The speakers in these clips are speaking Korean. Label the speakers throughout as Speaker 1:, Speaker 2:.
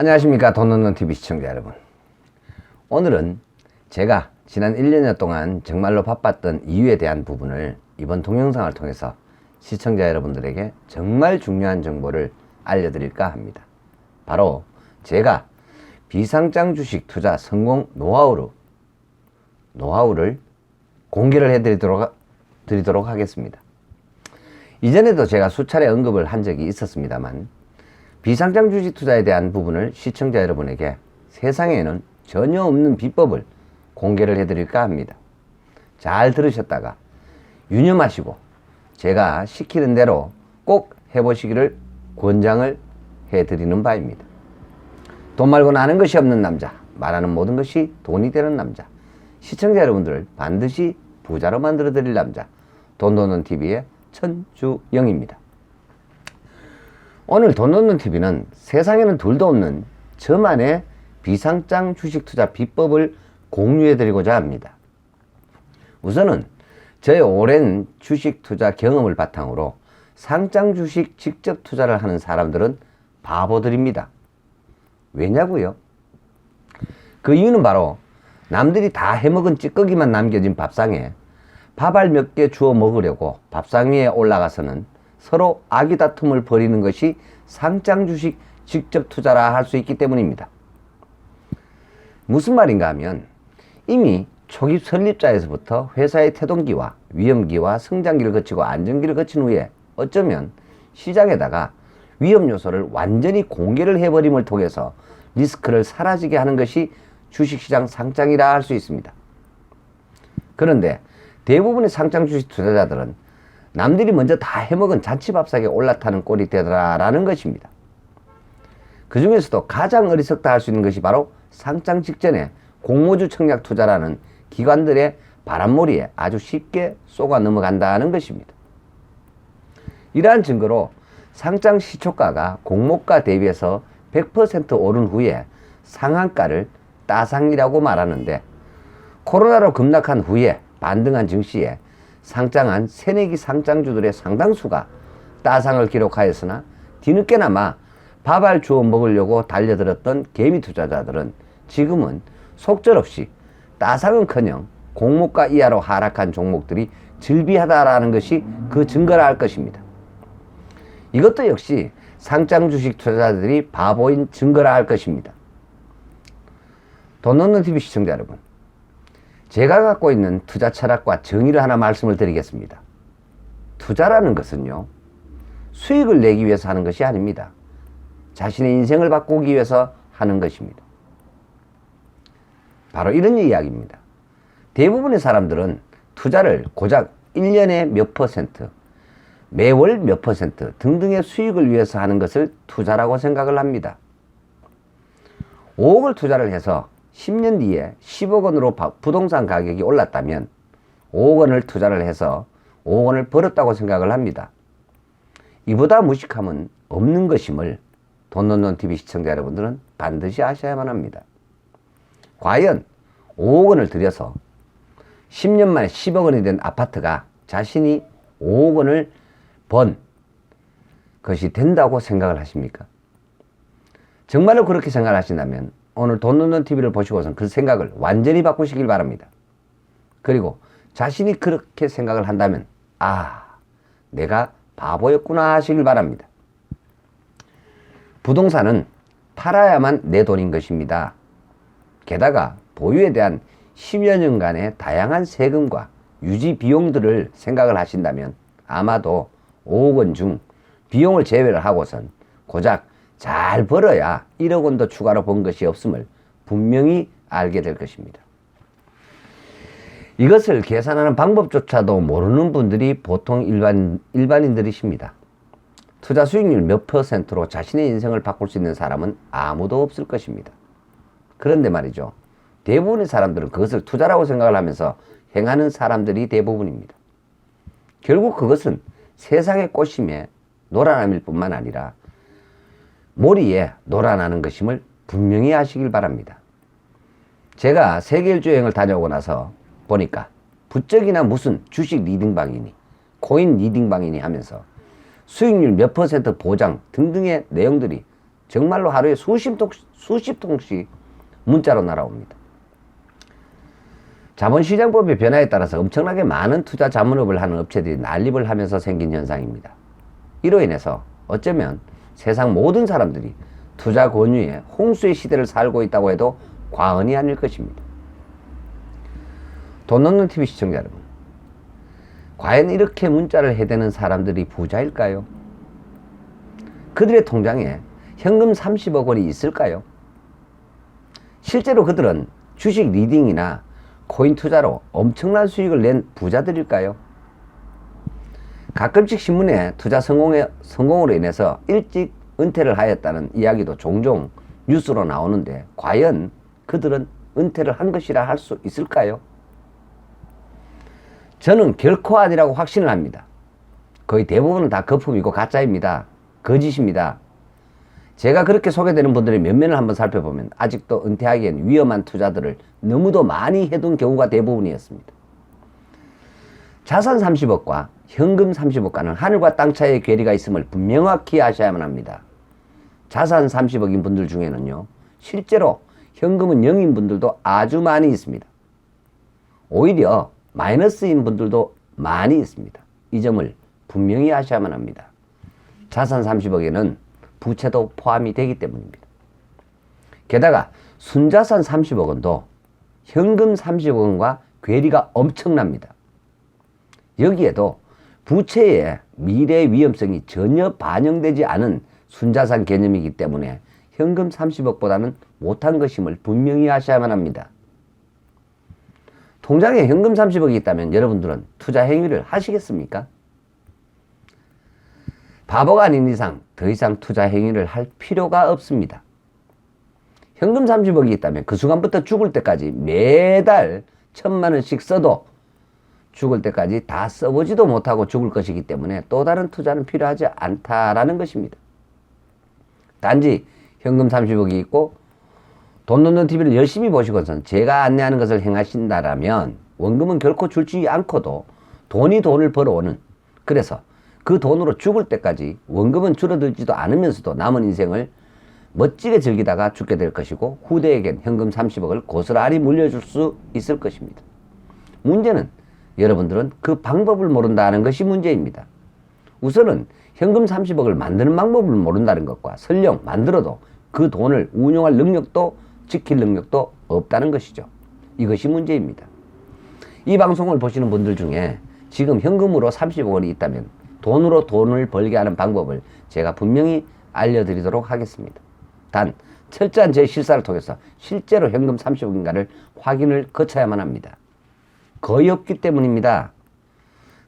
Speaker 1: 안녕하십니까. 돈 넣는 TV 시청자 여러분. 오늘은 제가 지난 1년여 동안 정말로 바빴던 이유에 대한 부분을 이번 동영상을 통해서 시청자 여러분들에게 정말 중요한 정보를 알려드릴까 합니다. 바로 제가 비상장 주식 투자 성공 노하우를 공개를 해드리도록 하겠습니다. 이전에도 제가 수차례 언급을 한 적이 있었습니다만 비상장 주식 투자에 대한 부분을 시청자 여러분에게 세상에는 전혀 없는 비법을 공개를 해드릴까 합니다. 잘 들으셨다가 유념하시고 제가 시키는 대로 꼭 해보시기를 권장을 해드리는 바입니다. 돈 말고는 아는 것이 없는 남자, 말하는 모든 것이 돈이 되는 남자, 시청자 여러분들을 반드시 부자로 만들어 드릴 남자, 돈 넣는 TV의 천주영입니다. 오늘 돈 넣는 TV는 세상에는 둘도 없는 저만의 비상장 주식 투자 비법을 공유해 드리고자 합니다. 우선은 저의 오랜 주식 투자 경험을 바탕으로 상장 주식 직접 투자를 하는 사람들은 바보들입니다. 왜냐고요? 그 이유는 바로 남들이 다 해먹은 찌꺼기만 남겨진 밥상에 밥알 몇 개 주워 먹으려고 밥상 위에 올라가서는 서로 아기 다툼을 벌이는 것이 상장 주식 직접 투자라 할 수 있기 때문입니다. 무슨 말인가 하면 이미 초기 설립자에서부터 회사의 태동기와 위험기와 성장기를 거치고 안정기를 거친 후에 어쩌면 시장에다가 위험 요소를 완전히 공개를 해버림을 통해서 리스크를 사라지게 하는 것이 주식시장 상장이라 할 수 있습니다. 그런데 대부분의 상장 주식 투자자들은 남들이 먼저 다 해먹은 잔치밥상에 올라타는 꼴이 되더라라는 것입니다. 그 중에서도 가장 어리석다 할 수 있는 것이 바로 상장 직전에 공모주 청약 투자라는 기관들의 바람몰이에 아주 쉽게 쏘가 넘어간다는 것입니다. 이러한 증거로 상장 시초가가 공모가 대비해서 100% 오른 후에 상한가를 따상이라고 말하는데, 코로나로 급락한 후에 반등한 증시에 상장한 새내기 상장주들의 상당수가 따상을 기록하였으나 뒤늦게나마 밥알 주워 먹으려고 달려들었던 개미 투자자들은 지금은 속절없이 따상은커녕 공모가 이하로 하락한 종목들이 즐비하다라는 것이 그 증거라 할 것입니다. 이것도 역시 상장 주식 투자자들이 바보인 증거라 할 것입니다. 돈 넣는 TV 시청자 여러분, 제가 갖고 있는 투자 철학과 정의를 하나 말씀을 드리겠습니다. 투자라는 것은요, 수익을 내기 위해서 하는 것이 아닙니다. 자신의 인생을 바꾸기 위해서 하는 것입니다. 바로 이런 이야기입니다. 대부분의 사람들은 투자를 고작 1년에 몇 %, 매월 몇 % 등등의 수익을 위해서 하는 것을 투자라고 생각을 합니다. 5억을 투자를 해서 10년 뒤에 10억 원으로 부동산 가격이 올랐다면 5억 원을 투자를 해서 5억 원을 벌었다고 생각을 합니다. 이보다 무식함은 없는 것임을 돈 넣는 TV 시청자 여러분들은 반드시 아셔야만 합니다. 과연 5억 원을 들여서 10년 만에 10억 원이 된 아파트가 자신이 5억 원을 번 것이 된다고 생각을 하십니까? 정말로 그렇게 생각을 하신다면 오늘 돈 넣는 TV를 보시고선 그 생각을 완전히 바꾸시길 바랍니다. 그리고 자신이 그렇게 생각을 한다면 내가 바보였구나 하시길 바랍니다. 부동산은 팔아야만 내 돈인 것입니다. 게다가 보유에 대한 10여 년간의 다양한 세금과 유지 비용들을 생각을 하신다면 아마도 5억 원 중 비용을 제외를 하고선 고작 잘 벌어야 1억 원도 추가로 번 것이 없음을 분명히 알게 될 것입니다. 이것을 계산하는 방법조차도 모르는 분들이 보통 일반인들이십니다. 투자 수익률 몇 %로 자신의 인생을 바꿀 수 있는 사람은 아무도 없을 것입니다. 그런데 말이죠, 대부분의 사람들은 그것을 투자라고 생각을 하면서 행하는 사람들이 대부분입니다. 결국 그것은 세상의 꽃임에 노란함일 뿐만 아니라 몰이에 노란하는 것임을 분명히 아시길 바랍니다. 제가 세계 일주 여행을 다녀오고 나서 보니까 부쩍이나 무슨 주식 리딩방이니 코인 리딩방이니 하면서 수익률 몇 % 보장 등등의 내용들이 정말로 하루에 수십 통씩 문자로 날아옵니다. 자본시장법의 변화에 따라서 엄청나게 많은 투자 자문업을 하는 업체들이 난립을 하면서 생긴 현상입니다. 이로 인해서 어쩌면 세상 모든 사람들이 투자 권유의 홍수의 시대를 살고 있다고 해도 과언이 아닐 것입니다. 돈 없는 TV 시청자 여러분, 과연 이렇게 문자를 해대는 사람들이 부자일까요? 그들의 통장에 현금 30억 원이 있을까요? 실제로 그들은 주식 리딩이나 코인 투자로 엄청난 수익을 낸 부자들일까요? 가끔씩 신문에 투자 성공으로 인해서 일찍 은퇴를 하였다는 이야기도 종종 뉴스로 나오는데 과연 그들은 은퇴를 한 것이라 할 수 있을까요? 저는 결코 아니라고 확신을 합니다. 거의 대부분은 다 거품이고 가짜입니다. 거짓입니다. 제가 그렇게 소개되는 분들의 면면을 한번 살펴보면 아직도 은퇴하기엔 위험한 투자들을 너무도 많이 해둔 경우가 대부분이었습니다. 자산 30억과 현금 30억과는 하늘과 땅 차이의 괴리가 있음을 분명하게 하셔야만 합니다. 자산 30억인 분들 중에는요, 실제로 현금은 0인 분들도 아주 많이 있습니다. 오히려 마이너스인 분들도 많이 있습니다. 이 점을 분명히 하셔야만 합니다. 자산 30억에는 부채도 포함이 되기 때문입니다. 게다가 순자산 30억 원도 현금 30억 원과 괴리가 엄청납니다. 여기에도 부채의 미래 위험성이 전혀 반영되지 않은 순자산 개념이기 때문에 현금 30억보다는 못한 것임을 분명히 하셔야만 합니다. 통장에 현금 30억이 있다면 여러분들은 투자 행위를 하시겠습니까? 바보가 아닌 이상 더 이상 투자 행위를 할 필요가 없습니다. 현금 30억이 있다면 그 순간부터 죽을 때까지 매달 1,000만 원씩 써도 죽을 때까지 다 써보지도 못하고 죽을 것이기 때문에 또 다른 투자는 필요하지 않다라는 것입니다. 단지 현금 30억이 있고 돈 넣는 TV를 열심히 보시고선 제가 안내하는 것을 행하신다라면 원금은 결코 줄지 않고도 돈이 돈을 벌어오는, 그래서 그 돈으로 죽을 때까지 원금은 줄어들지도 않으면서도 남은 인생을 멋지게 즐기다가 죽게 될 것이고 후대에겐 현금 30억을 고스란히 물려줄 수 있을 것입니다. 문제는 여러분들은 그 방법을 모른다는 것이 문제입니다. 우선은 현금 30억을 만드는 방법을 모른다는 것과 설령 만들어도 그 돈을 운용할 능력도 지킬 능력도 없다는 것이죠. 이것이 문제입니다. 이 방송을 보시는 분들 중에 지금 현금으로 30억 원이 있다면 돈으로 돈을 벌게 하는 방법을 제가 분명히 알려드리도록 하겠습니다. 단 철저한 제 실사를 통해서 실제로 현금 30억인가를 확인을 거쳐야만 합니다. 거의 없기 때문입니다.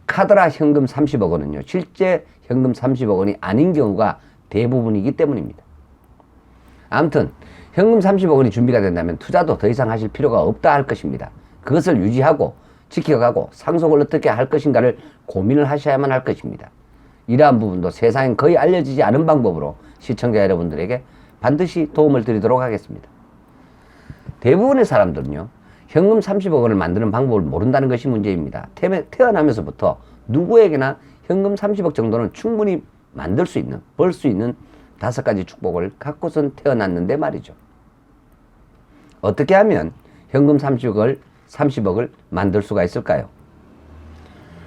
Speaker 1: 카드라 현금 30억 원은요, 실제 현금 30억 원이 아닌 경우가 대부분이기 때문입니다. 아무튼 현금 30억 원이 준비가 된다면 투자도 더 이상 하실 필요가 없다 할 것입니다. 그것을 유지하고 지켜가고 상속을 어떻게 할 것인가를 고민을 하셔야만 할 것입니다. 이러한 부분도 세상엔 거의 알려지지 않은 방법으로 시청자 여러분들에게 반드시 도움을 드리도록 하겠습니다. 대부분의 사람들은요, 현금 30억 원을 만드는 방법을 모른다는 것이 문제입니다. 태어나면서부터 누구에게나 현금 30억 정도는 충분히 만들 수 있는, 벌 수 있는 5가지 축복을 갖고선 태어났는데 말이죠. 어떻게 하면 현금 30억을 만들 수가 있을까요?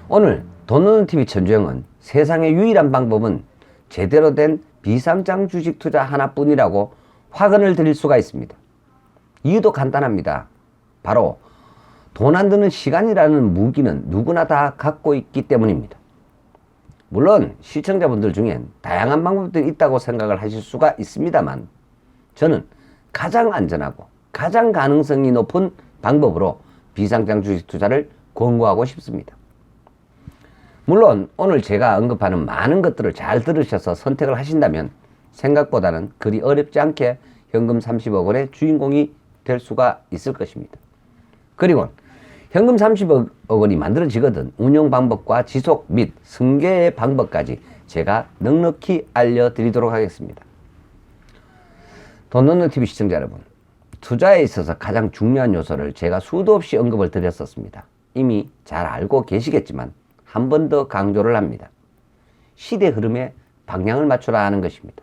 Speaker 1: 오늘 돈 없는 TV 천주영은 세상의 유일한 방법은 제대로 된 비상장 주식 투자 하나뿐이라고 확언을 드릴 수가 있습니다. 이유도 간단합니다. 바로 돈 안 드는 시간이라는 무기는 누구나 다 갖고 있기 때문입니다. 물론 시청자분들 중엔 다양한 방법들이 있다고 생각을 하실 수가 있습니다만 저는 가장 안전하고 가장 가능성이 높은 방법으로 비상장 주식 투자를 권고하고 싶습니다. 물론 오늘 제가 언급하는 많은 것들을 잘 들으셔서 선택을 하신다면 생각보다는 그리 어렵지 않게 현금 30억 원의 주인공이 될 수가 있을 것입니다. 그리고 현금 30억 원이 만들어지거든 운용 방법과 지속 및 승계의 방법까지 제가 넉넉히 알려드리도록 하겠습니다. 돈 없는 TV 시청자 여러분, 투자에 있어서 가장 중요한 요소를 제가 수도 없이 언급을 드렸었습니다. 이미 잘 알고 계시겠지만 한 번 더 강조를 합니다. 시대 흐름에 방향을 맞추라 하는 것입니다.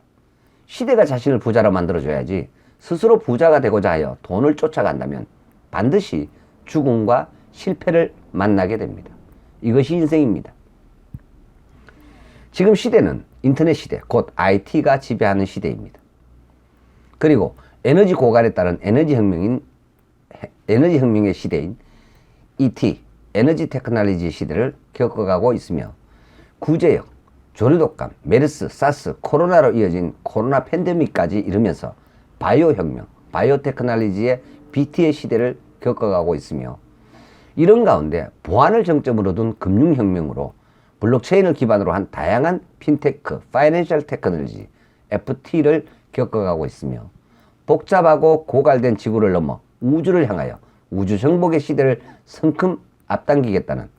Speaker 1: 시대가 자신을 부자로 만들어줘야지 스스로 부자가 되고자 하여 돈을 쫓아간다면 반드시 죽음과 실패를 만나게 됩니다. 이것이 인생입니다. 지금 시대는 인터넷 시대, 곧 IT가 지배하는 시대입니다. 그리고 에너지 고갈에 따른 에너지 혁명의 시대인 ET, 에너지 테크놀로지 시대를 겪어가고 있으며 구제역, 조류독감, 메르스, 사스, 코로나로 이어진 코로나 팬데믹까지 이르면서 바이오 혁명, 바이오 테크놀로지의 BT의 시대를 겪어가고 있으며 이런 가운데 보안을 정점으로 둔 금융혁명으로 블록체인을 기반으로 한 다양한 핀테크, 파이낸셜 테크놀로지, FT를 겪어가고 있으며 복잡하고 고갈된 지구를 넘어 우주를 향하여 우주 정복의 시대를 성큼 앞당기겠다는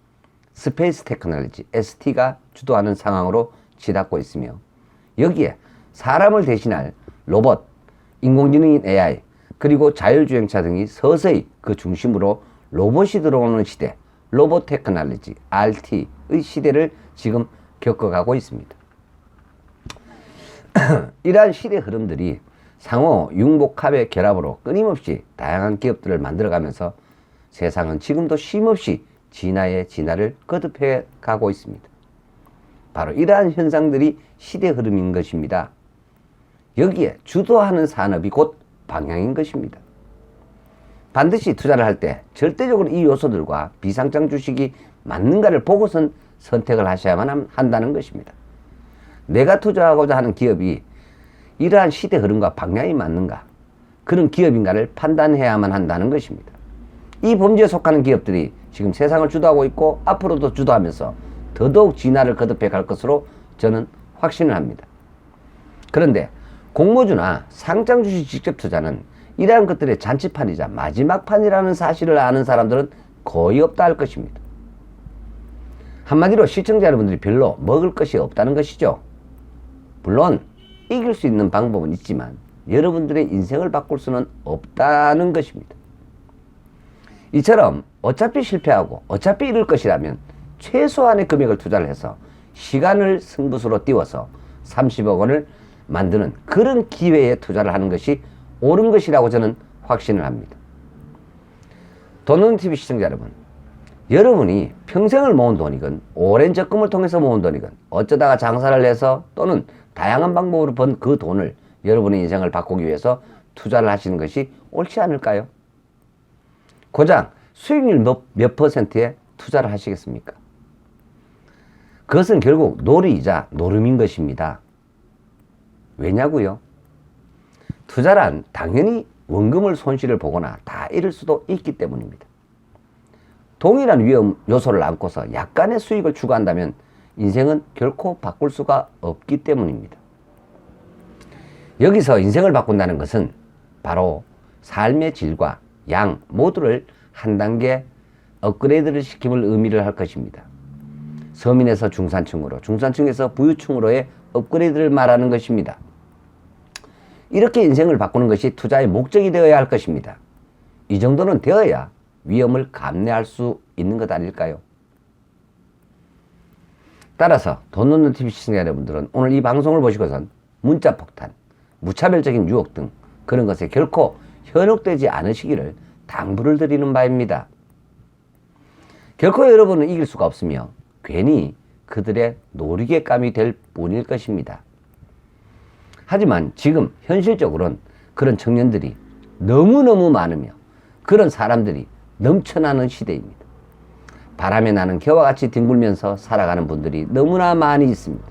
Speaker 1: 스페이스 테크놀로지, ST가 주도하는 상황으로 치닫고 있으며 여기에 사람을 대신할 로봇, 인공지능인 AI, 그리고 자율주행차 등이 서서히 그 중심으로 로봇이 들어오는 시대, 로봇 테크놀로지, RT의 시대를 지금 겪어가고 있습니다. 이러한 시대 흐름들이 상호 융복합의 결합으로 끊임없이 다양한 기업들을 만들어가면서 세상은 지금도 쉼없이 진화의 진화를 거듭해 가고 있습니다. 바로 이러한 현상들이 시대 흐름인 것입니다. 여기에 주도하는 산업이 곧 방향인 것입니다. 반드시 투자를 할 때 절대적으로 이 요소들과 비상장 주식이 맞는가를 보고선 선택을 하셔야만 한다는 것입니다. 내가 투자하고자 하는 기업이 이러한 시대 흐름과 방향이 맞는가, 그런 기업인가를 판단해야만 한다는 것입니다. 이 범주에 속하는 기업들이 지금 세상을 주도하고 있고 앞으로도 주도하면서 더더욱 진화를 거듭해 갈 것으로 저는 확신을 합니다. 그런데 공모주나 상장 주식 직접 투자는 이러한 것들의 잔치판이자 마지막 판이라는 사실을 아는 사람들은 거의 없다 할 것입니다. 한마디로 시청자 여러분들이 별로 먹을 것이 없다는 것이죠. 물론 이길 수 있는 방법은 있지만 여러분들의 인생을 바꿀 수는 없다는 것입니다. 이처럼 어차피 실패하고 어차피 잃을 것이라면 최소한의 금액을 투자를 해서 시간을 승부수로 띄워서 30억 원을 만드는 그런 기회에 투자를 하는 것이 옳은 것이라고 저는 확신을 합니다. 돈은TV 시청자 여러분, 여러분이 평생을 모은 돈이건 오랜 적금을 통해서 모은 돈이건 어쩌다가 장사를 해서 또는 다양한 방법으로 번 그 돈을 여러분의 인생을 바꾸기 위해서 투자를 하시는 것이 옳지 않을까요? 고작 수익률 몇 퍼센트에 투자를 하시겠습니까? 그것은 결국 놀이이자 노름인 것입니다. 왜냐고요? 투자란 당연히 원금을 손실을 보거나 다 잃을 수도 있기 때문입니다. 동일한 위험 요소를 안고서 약간의 수익을 추구한다면 인생은 결코 바꿀 수가 없기 때문입니다. 여기서 인생을 바꾼다는 것은 바로 삶의 질과 양 모두를 한 단계 업그레이드를 시킴을 의미를 할 것입니다. 서민에서 중산층으로, 중산층에서 부유층으로의 업그레이드를 말하는 것입니다. 이렇게 인생을 바꾸는 것이 투자의 목적이 되어야 할 것입니다. 이 정도는 되어야 위험을 감내할 수 있는 것 아닐까요? 따라서 돈 놓는 TV 시청자 여러분들은 오늘 이 방송을 보시고선 문자 폭탄, 무차별적인 유혹 등 그런 것에 결코 현혹되지 않으시기를 당부를 드리는 바입니다. 결코 여러분은 이길 수가 없으며 괜히 그들의 놀이개감이 될 뿐일 것입니다. 하지만 지금 현실적으로는 그런 청년들이 너무너무 많으며 그런 사람들이 넘쳐나는 시대입니다. 바람에 나는 개와 같이 뒹굴면서 살아가는 분들이 너무나 많이 있습니다.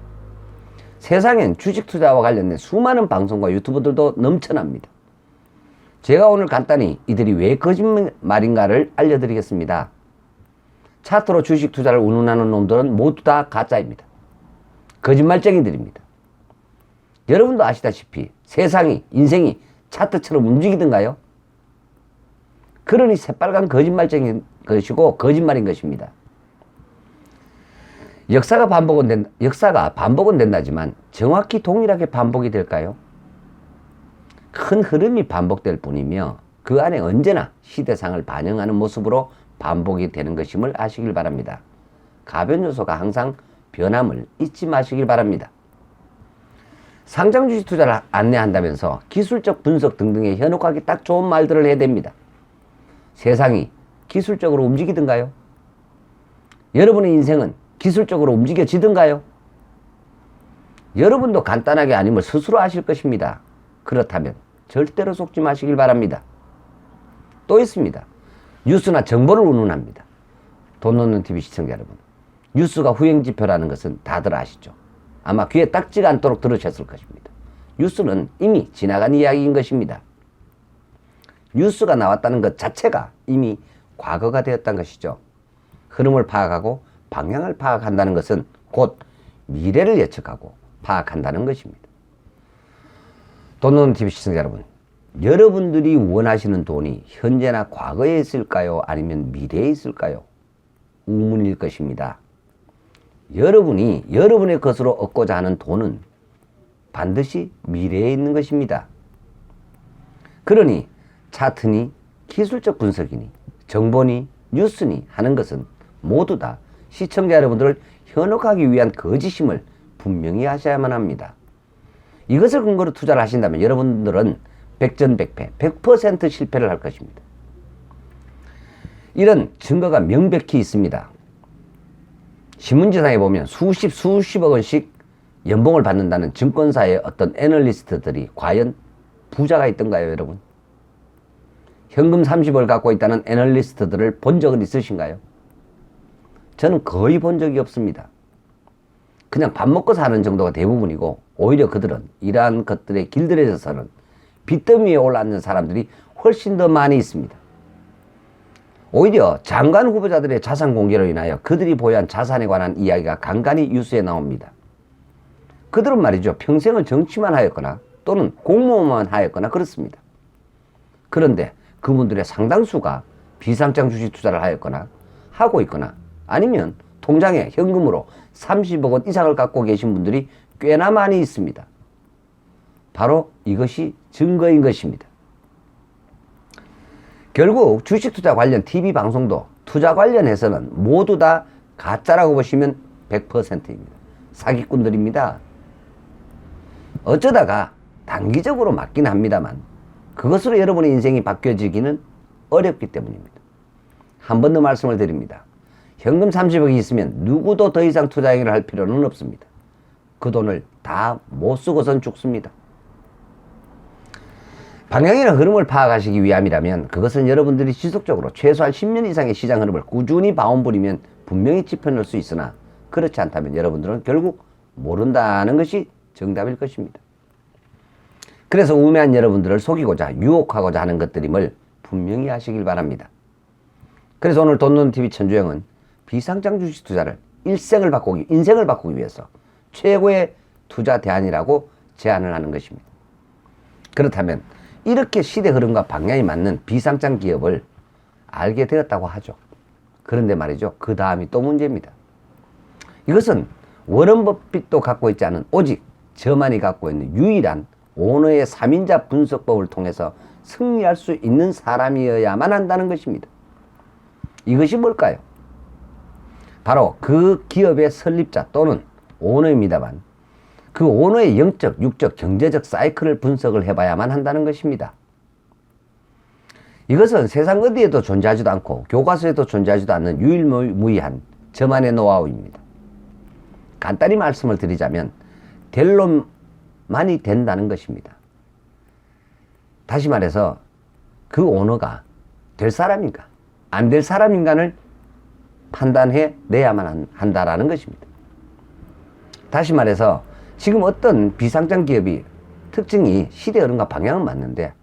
Speaker 1: 세상엔 주식 투자와 관련된 수많은 방송과 유튜브들도 넘쳐납니다. 제가 오늘 간단히 이들이 왜 거짓말인가를 알려드리겠습니다. 차트로 주식 투자를 운운하는 놈들은 모두 다 가짜입니다. 거짓말쟁이들입니다. 여러분도 아시다시피 세상이, 인생이 차트처럼 움직이던가요? 그러니 새빨간 거짓말쟁인 것이고 거짓말인 것입니다. 역사가 반복은 된다지만 정확히 동일하게 반복이 될까요? 큰 흐름이 반복될 뿐이며 그 안에 언제나 시대상을 반영하는 모습으로 반복이 되는 것임을 아시길 바랍니다. 가변 요소가 항상 변함을 잊지 마시길 바랍니다. 상장 주식 투자를 안내한다면서 기술적 분석 등등에 현혹하기 딱 좋은 말들을 해야 됩니다. 세상이 기술적으로 움직이든가요? 여러분의 인생은 기술적으로 움직여지든가요? 여러분도 간단하게 아님을 스스로 아실 것입니다. 그렇다면 절대로 속지 마시길 바랍니다. 또 있습니다. 뉴스나 정보를 운운합니다. 돈 넣는 TV 시청자 여러분, 뉴스가 후행지표라는 것은 다들 아시죠? 아마 귀에 딱지가 않도록 들으셨을 것입니다. 뉴스는 이미 지나간 이야기인 것입니다. 뉴스가 나왔다는 것 자체가 이미 과거가 되었다는 것이죠. 흐름을 파악하고 방향을 파악한다는 것은 곧 미래를 예측하고 파악한다는 것입니다. 돈 넣는 TV 시청자 여러분, 여러분들이 원하시는 돈이 현재나 과거에 있을까요? 아니면 미래에 있을까요? 우문일 것입니다. 여러분이 여러분의 것으로 얻고자 하는 돈은 반드시 미래에 있는 것입니다. 그러니 차트니 기술적 분석이니 정보니 뉴스니 하는 것은 모두 다 시청자 여러분들을 현혹하기 위한 거짓임을 분명히 하셔야만 합니다. 이것을 근거로 투자를 하신다면 여러분들은 백전백패, 100% 실패를 할 것입니다. 이런 증거가 명백히 있습니다. 신문지상에 보면 수십억 원씩 연봉을 받는다는 증권사의 어떤 애널리스트들이 과연 부자가 있던가요, 여러분? 현금 30억을 갖고 있다는 애널리스트들을 본 적은 있으신가요? 저는 거의 본 적이 없습니다. 그냥 밥 먹고 사는 정도가 대부분이고, 오히려 그들은 이러한 것들에 길들여져서는 빚더미에 올라앉는 사람들이 훨씬 더 많이 있습니다. 오히려 장관 후보자들의 자산 공개로 인하여 그들이 보유한 자산에 관한 이야기가 간간히 뉴스에 나옵니다. 그들은 말이죠, 평생을 정치만 하였거나 또는 공무원만 하였거나 그렇습니다. 그런데 그분들의 상당수가 비상장 주식 투자를 하였거나 하고 있거나 아니면 통장에 현금으로 30억 원 이상을 갖고 계신 분들이 꽤나 많이 있습니다. 바로 이것이 증거인 것입니다. 결국 주식 투자 관련 TV 방송도 투자 관련해서는 모두 다 가짜라고 보시면 100%입니다. 사기꾼들입니다. 어쩌다가 단기적으로 맞긴 합니다만 그것으로 여러분의 인생이 바뀌어지기는 어렵기 때문입니다. 한 번 더 말씀을 드립니다. 현금 30억이 있으면 누구도 더 이상 투자 행위를 할 필요는 없습니다. 그 돈을 다 못 쓰고선 죽습니다. 방향이나 흐름을 파악하시기 위함이라면 그것은 여러분들이 지속적으로 최소한 10년 이상의 시장 흐름을 꾸준히 봐온분이면 분명히 짚어낼 수 있으나 그렇지 않다면 여러분들은 결국 모른다는 것이 정답일 것입니다. 그래서 우매한 여러분들을 속이고자 유혹하고자 하는 것들임을 분명히 하시길 바랍니다. 그래서 오늘 돈 넣는 TV 천주영은 비상장 주식 투자를 인생을 바꾸기 위해서 최고의 투자 대안이라고 제안을 하는 것입니다. 그렇다면 이렇게 시대 흐름과 방향이 맞는 비상장 기업을 알게 되었다고 하죠. 그런데 말이죠, 그 다음이 또 문제입니다. 이것은 워런 버핏도 갖고 있지 않은 오직 저만이 갖고 있는 유일한 오너의 3인자 분석법을 통해서 승리할 수 있는 사람이어야만 한다는 것입니다. 이것이 뭘까요? 바로 그 기업의 설립자 또는 오너입니다만 그 오너의 영적, 육적, 경제적 사이클을 분석을 해봐야만 한다는 것입니다. 이것은 세상 어디에도 존재하지도 않고 교과서에도 존재하지도 않는 유일무이한 저만의 노하우입니다. 간단히 말씀을 드리자면 될 놈만이 된다는 것입니다. 다시 말해서 그 오너가 될 사람인가 안 될 사람인가를 판단해 내야만 한다라는 것입니다. 다시 말해서 지금 어떤 비상장 기업이 특징이 시대 흐름과 방향은 맞는데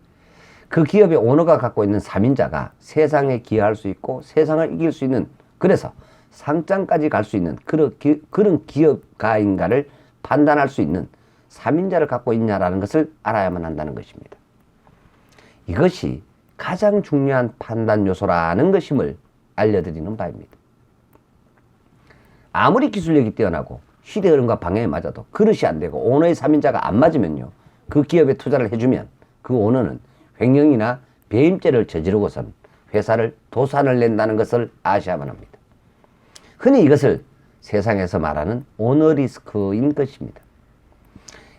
Speaker 1: 그 기업의 오너가 갖고 있는 3인자가 세상에 기여할 수 있고 세상을 이길 수 있는, 그래서 상장까지 갈 수 있는 그런 기업가인가를 판단할 수 있는 3인자를 갖고 있냐라는 것을 알아야만 한다는 것입니다. 이것이 가장 중요한 판단 요소라는 것임을 알려드리는 바입니다. 아무리 기술력이 뛰어나고 시대 흐름과 방향이 맞아도 그릇이 안 되고 오너의 3인자가 안 맞으면요, 그 기업에 투자를 해주면 그 오너는 횡령이나 배임죄를 저지르고선 회사를 도산을 낸다는 것을 아셔야만 합니다. 흔히 이것을 세상에서 말하는 오너 리스크인 것입니다.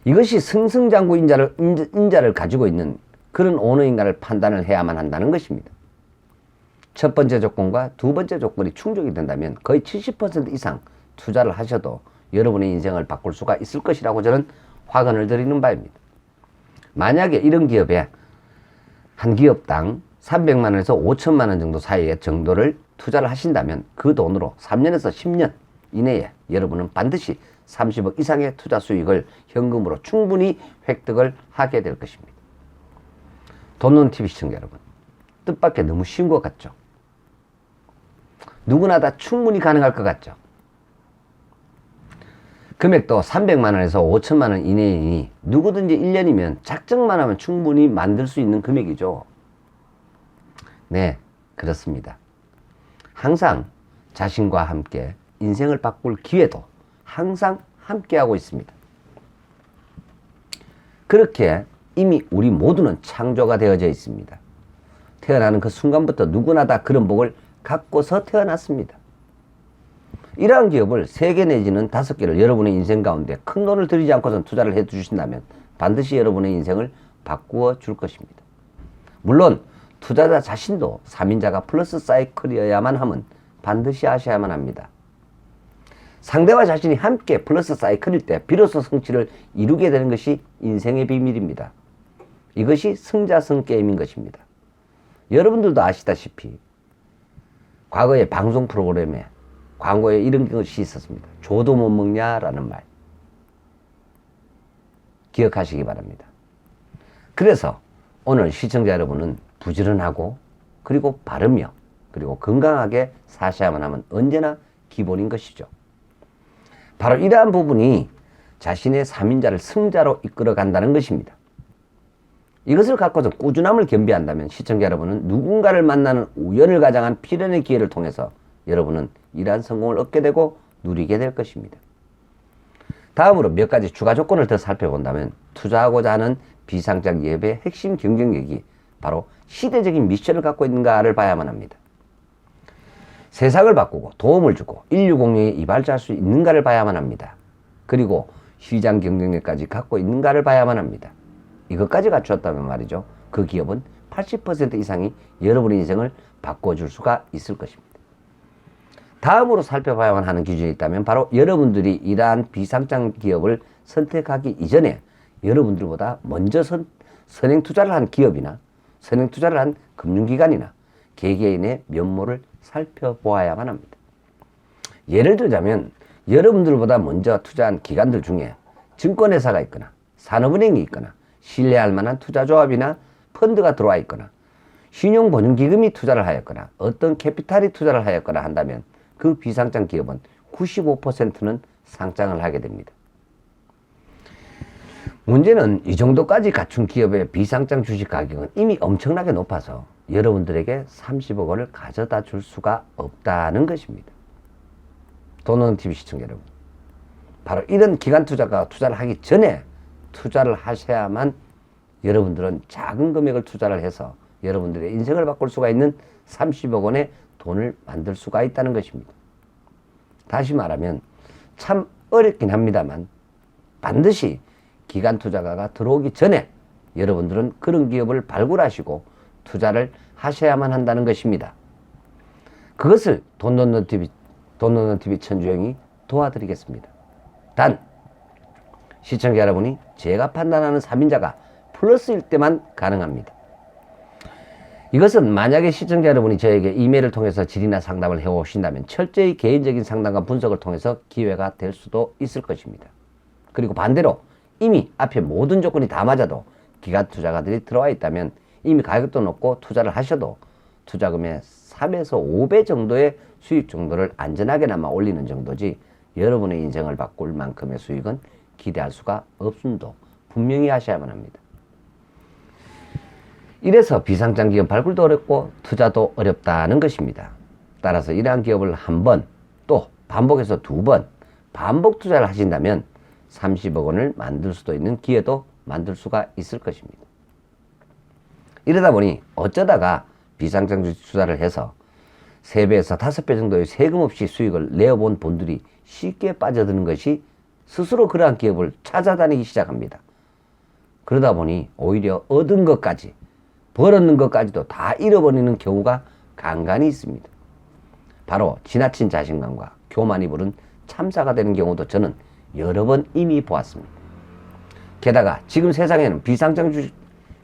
Speaker 1: 이것이 승승장구 인자를 가지고 있는 그런 오너인가를 판단을 해야만 한다는 것입니다. 첫 번째 조건과 두 번째 조건이 충족이 된다면 거의 70% 이상 투자를 하셔도 여러분의 인생을 바꿀 수가 있을 것이라고 저는 확언을 드리는 바입니다. 만약에 이런 기업에 한 기업당 300만 원에서 5천만 원 정도 사이의 정도를 투자를 하신다면 그 돈으로 3년에서 10년 이내에 여러분은 반드시 30억 이상의 투자 수익을 현금으로 충분히 획득을 하게 될 것입니다. 돈논TV 시청자 여러분, 뜻밖의 너무 쉬운 것 같죠? 누구나 다 충분히 가능할 것 같죠? 금액도 300만 원에서 5천만 원 이내이니 누구든지 1년이면 작정만 하면 충분히 만들 수 있는 금액이죠. 네, 그렇습니다. 항상 자신과 함께 인생을 바꿀 기회도 항상 함께하고 있습니다. 그렇게 이미 우리 모두는 창조가 되어져 있습니다. 태어나는 그 순간부터 누구나 다 그런 복을 갖고서 태어났습니다. 이러한 기업을 3개 내지는 5개를 여러분의 인생 가운데 큰 돈을 들이지 않고선 투자를 해 주신다면 반드시 여러분의 인생을 바꾸어 줄 것입니다. 물론 투자자 자신도 3인자가 플러스 사이클이어야만 함은 반드시 아셔야만 합니다. 상대와 자신이 함께 플러스 사이클일 때 비로소 성취를 이루게 되는 것이 인생의 비밀입니다. 이것이 승자승 게임인 것입니다. 여러분들도 아시다시피 과거의 방송 프로그램에 광고에 이런 것이 있었습니다. 줘도 못 먹냐라는 말. 기억하시기 바랍니다. 그래서 오늘 시청자 여러분은 부지런하고 그리고 바르며 그리고 건강하게 사셔야만 하면 언제나 기본인 것이죠. 바로 이러한 부분이 자신의 3인자를 승자로 이끌어 간다는 것입니다. 이것을 갖고서 꾸준함을 겸비한다면 시청자 여러분은 누군가를 만나는 우연을 가장한 필연의 기회를 통해서 여러분은 이러한 성공을 얻게 되고 누리게 될 것입니다. 다음으로 몇 가지 추가 조건을 더 살펴본다면 투자하고자 하는 비상장 기업의 핵심 경쟁력이 바로 시대적인 미션을 갖고 있는가를 봐야만 합니다. 세상을 바꾸고 도움을 주고 인류 공룡에 이발자할 수 있는가를 봐야만 합니다. 그리고 시장 경쟁력까지 갖고 있는가를 봐야만 합니다. 이것까지 갖추었다면 말이죠. 그 기업은 80% 이상이 여러분의 인생을 바꿔줄 수가 있을 것입니다. 다음으로 살펴봐야만 하는 기준이 있다면 바로 여러분들이 이러한 비상장 기업을 선택하기 이전에 여러분들보다 먼저 선행 투자를 한 기업이나 선행 투자를 한 금융기관이나 개개인의 면모를 살펴보아야만 합니다. 예를 들자면 여러분들보다 먼저 투자한 기관들 중에 증권회사가 있거나 산업은행이 있거나 신뢰할 만한 투자조합이나 펀드가 들어와 있거나 신용보증기금이 투자를 하였거나 어떤 캐피탈이 투자를 하였거나 한다면 그 비상장 기업은 95%는 상장을 하게 됩니다. 문제는 이 정도까지 갖춘 기업의 비상장 주식 가격은 이미 엄청나게 높아서 여러분들에게 30억 원을 가져다 줄 수가 없다는 것입니다. 돈논TV 시청자 여러분, 바로 이런 기관 투자가 투자를 하기 전에 투자를 하셔야만 여러분들은 작은 금액을 투자를 해서 여러분들의 인생을 바꿀 수가 있는 30억 원의 돈을 만들 수가 있다는 것입니다. 다시 말하면 참 어렵긴 합니다만 반드시 기관 투자가가 들어오기 전에 여러분들은 그런 기업을 발굴하시고 투자를 하셔야만 한다는 것입니다. 그것을 돈논TV 천주영이 도와드리겠습니다. 단 시청자 여러분이 제가 판단하는 3인자가 플러스일 때만 가능합니다. 이것은 만약에 시청자 여러분이 저에게 이메일을 통해서 질의나 상담을 해오신다면 철저히 개인적인 상담과 분석을 통해서 기회가 될 수도 있을 것입니다. 그리고 반대로 이미 앞에 모든 조건이 다 맞아도 기관 투자가들이 들어와 있다면 이미 가격도 높고 투자를 하셔도 투자금의 3에서 5배 정도의 수익 정도를 안전하게나마 올리는 정도지 여러분의 인생을 바꿀 만큼의 수익은 기대할 수가 없음도 분명히 하셔야만 합니다. 이래서 비상장 기업 발굴도 어렵고 투자도 어렵다는 것입니다. 따라서 이러한 기업을 한 번, 또 반복해서 2번 반복 투자를 하신다면 30억 원을 만들 수도 있는 기회도 만들 수가 있을 것입니다. 이러다 보니 어쩌다가 비상장 투자를 해서 3배에서 5배 정도의 세금 없이 수익을 내어본 분들이 쉽게 빠져드는 것이 스스로 그러한 기업을 찾아다니기 시작합니다. 그러다 보니 오히려 얻은 것까지, 벌었는 것까지도 다 잃어버리는 경우가 간간히 있습니다. 바로 지나친 자신감과 교만이 부른 참사가 되는 경우도 저는 여러 번 이미 보았습니다. 게다가 지금 세상에는 비상장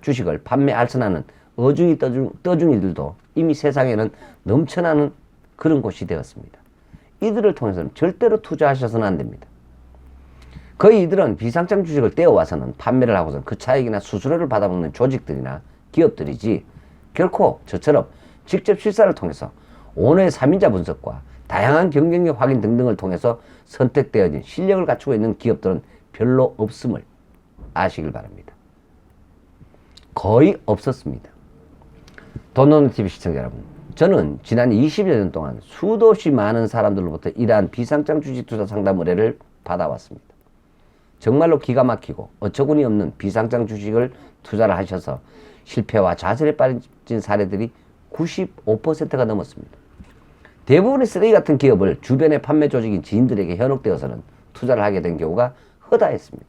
Speaker 1: 주식을 판매 알선하는 어중이 떠중이들도 이미 세상에는 넘쳐나는 그런 곳이 되었습니다. 이들을 통해서는 절대로 투자하셔서는 안 됩니다. 거의 이들은 비상장 주식을 떼어와서는 판매를 하고선 그 차익이나 수수료를 받아먹는 조직들이나 기업들이지, 결코 저처럼 직접 실사를 통해서 오너의 3인자 분석과 다양한 경쟁력 확인 등등을 통해서 선택되어진 실력을 갖추고 있는 기업들은 별로 없음을 아시길 바랍니다. 거의 없었습니다. 돈노노TV 시청자 여러분, 저는 지난 20여 년 동안 수도 없이 많은 사람들로부터 이러한 비상장 주식 투자 상담 의뢰를 받아왔습니다. 정말로 기가 막히고 어처구니 없는 비상장 주식을 투자를 하셔서 실패와 좌절에 빠진 사례들이 95%가 넘었습니다. 대부분의 쓰레기 같은 기업을 주변의 판매 조직인 지인들에게 현혹되어서는 투자를 하게 된 경우가 허다했습니다.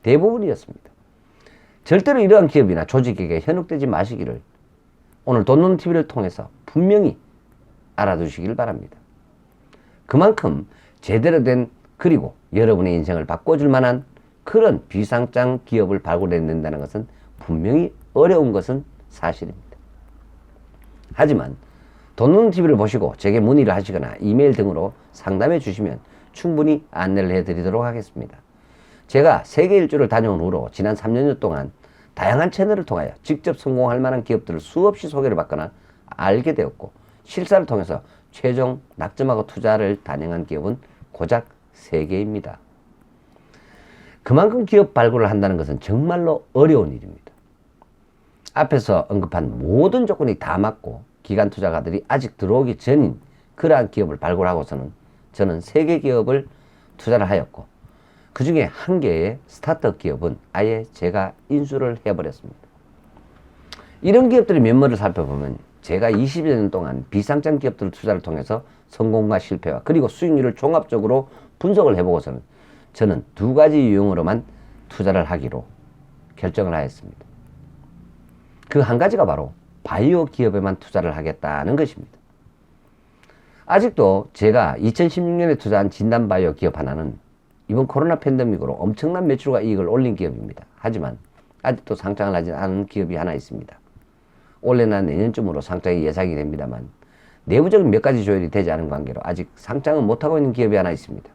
Speaker 1: 대부분이었습니다. 절대로 이러한 기업이나 조직에게 현혹되지 마시기를 오늘 돈노노TV를 통해서 분명히 알아두시길 바랍니다. 그만큼 제대로 된, 그리고 여러분의 인생을 바꿔줄 만한 그런 비상장 기업을 발굴해낸다는 것은 분명히 어려운 것은 사실입니다. 하지만 돈노노TV를 보시고 제게 문의를 하시거나 이메일 등으로 상담해 주시면 충분히 안내를 해드리도록 하겠습니다. 제가 세계 일주를 다녀온 후로 지난 3년 동안 다양한 채널을 통하여 직접 성공할 만한 기업들을 수없이 소개를 받거나 알게 되었고, 실사를 통해서 최종 낙점하고 투자를 단행한 기업은 고작 3개입니다. 그만큼 기업 발굴을 한다는 것은 정말로 어려운 일입니다. 앞에서 언급한 모든 조건이 다 맞고 기관 투자가들이 아직 들어오기 전인 그러한 기업을 발굴하고서는 저는 3개 기업을 투자를 하였고, 그 중에 1개의 스타트업 기업은 아예 제가 인수를 해버렸습니다. 이런 기업들의 면모를 살펴보면 제가 20여 년 동안 비상장 기업들 투자를 통해서 성공과 실패와 그리고 수익률을 종합적으로 분석을 해보고서는 저는 2가지 유형으로만 투자를 하기로 결정을 하였습니다. 그 한 가지가 바로 바이오 기업에만 투자를 하겠다는 것입니다. 아직도 제가 2016년에 투자한 진단바이오 기업 하나는 이번 코로나 팬데믹으로 엄청난 매출과 이익을 올린 기업입니다. 하지만 아직도 상장을 하지 않은 기업이 하나 있습니다. 올해나 내년쯤으로 상장이 예상이 됩니다만 내부적인 몇 가지 조율이 되지 않은 관계로 아직 상장은 못하고 있는 기업이 하나 있습니다.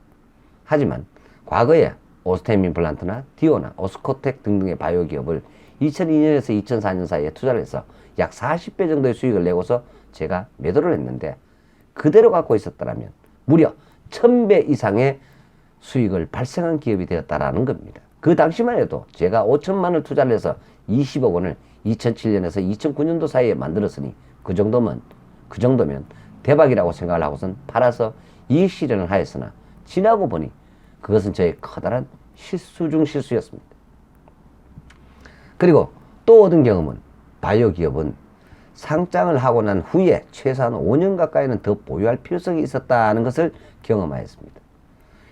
Speaker 1: 하지만 과거에 오스템 임플란트나 디오나 오스코텍 등등의 바이오 기업을 2002년에서 2004년 사이에 투자를 해서 약 40배 정도의 수익을 내고서 제가 매도를 했는데, 그대로 갖고 있었더라면 무려 1000배 이상의 수익을 발생한 기업이 되었다라는 겁니다. 그 당시만 해도 제가 5천만을 투자를 해서 20억 원을 2007년에서 2009년도 사이에 만들었으니 그 정도면 대박이라고 생각을 하고선 팔아서 이익 실현을 하였으나 지나고 보니 그것은 저의 커다란 실수 중 실수였습니다. 그리고 또 얻은 경험은 바이오 기업은 상장을 하고 난 후에 최소한 5년 가까이는 더 보유할 필요성이 있었다는 것을 경험하였습니다.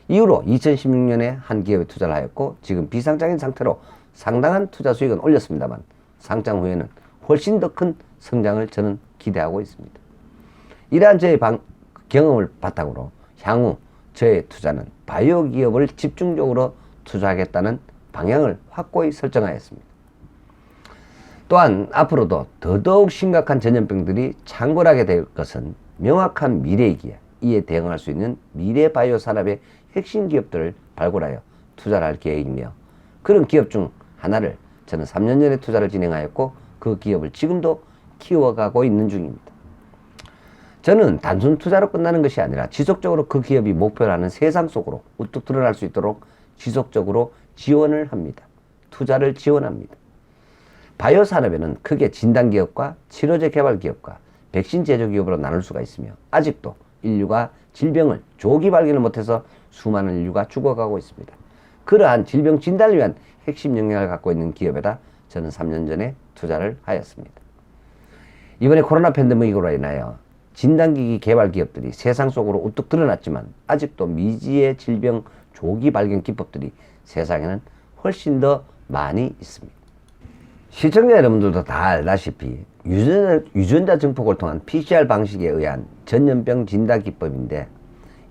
Speaker 1: 이후로 2016년에 한 기업에 투자를 하였고, 지금 비상장인 상태로 상당한 투자 수익은 올렸습니다만 상장 후에는 훨씬 더 큰 성장을 저는 기대하고 있습니다. 이러한 저의 경험을 바탕으로 향후 저의 투자는 바이오 기업을 집중적으로 투자하겠다는 방향을 확고히 설정하였습니다. 또한 앞으로도 더더욱 심각한 전염병들이 창궐하게 될 것은 명확한 미래이기에 이에 대응할 수 있는 미래 바이오 산업의 핵심 기업들을 발굴하여 투자를 할 계획이며, 그런 기업 중 하나를 저는 3년 전에 투자를 진행하였고 그 기업을 지금도 키워가고 있는 중입니다. 저는 단순 투자로 끝나는 것이 아니라 지속적으로 그 기업이 목표로 하는 세상 속으로 우뚝 드러날 수 있도록 지속적으로 지원을 합니다. 투자를 지원합니다. 바이오 산업에는 크게 진단기업과 치료제 개발기업과 백신 제조기업으로 나눌 수가 있으며, 아직도 인류가 질병을 조기 발견을 못해서 수많은 인류가 죽어가고 있습니다. 그러한 질병 진단을 위한 핵심 역량을 갖고 있는 기업에다 저는 3년 전에 투자를 하였습니다. 이번에 코로나 팬데믹으로 인하여 진단기기 개발 기업들이 세상 속으로 우뚝 드러났지만 아직도 미지의 질병 조기 발견 기법들이 세상에는 훨씬 더 많이 있습니다. 시청자 여러분들도 다 알다시피 유전자 증폭을 통한 PCR 방식에 의한 전염병 진단 기법인데,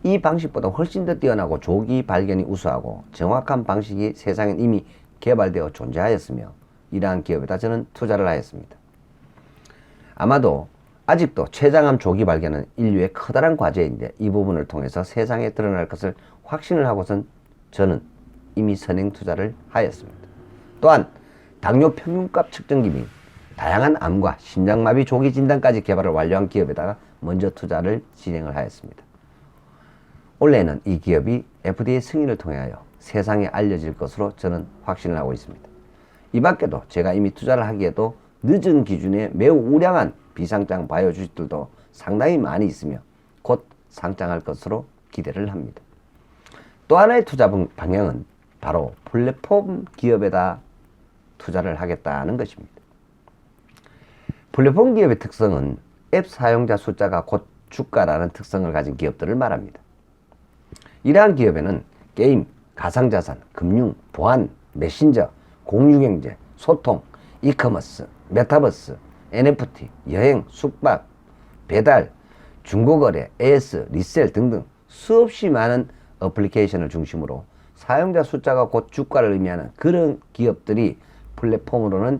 Speaker 1: 이 방식보다 훨씬 더 뛰어나고 조기 발견이 우수하고 정확한 방식이 세상엔 이미 개발되어 존재하였으며, 이러한 기업에다 저는 투자를 하였습니다. 아마도 아직도 췌장암 조기 발견은 인류의 커다란 과제인데, 이 부분을 통해서 세상에 드러날 것을 확신을 하고선 저는 이미 선행 투자를 하였습니다. 또한 당뇨 평균값 측정기 및 다양한 암과 심장마비 조기 진단까지 개발을 완료한 기업에다가 먼저 투자를 진행을 하였습니다. 올해는 이 기업이 FDA 승인을 통하여 세상에 알려질 것으로 저는 확신을 하고 있습니다. 이 밖에도 제가 이미 투자를 하기에도 늦은 기준에 매우 우량한 비상장 바이오 주식들도 상당히 많이 있으며 곧 상장할 것으로 기대를 합니다. 또 하나의 투자 방향은 바로 플랫폼 기업에다 투자를 하겠다는 것입니다. 플랫폼 기업의 특성은 앱 사용자 숫자가 곧 주가라는 특성을 가진 기업들을 말합니다. 이러한 기업에는 게임, 가상자산, 금융, 보안, 메신저, 공유경제, 소통, 이커머스, 메타버스, NFT, 여행, 숙박, 배달, 중고거래, AS, 리셀 등등 수없이 많은 어플리케이션을 중심으로 사용자 숫자가 곧 주가를 의미하는 그런 기업들이 플랫폼이라는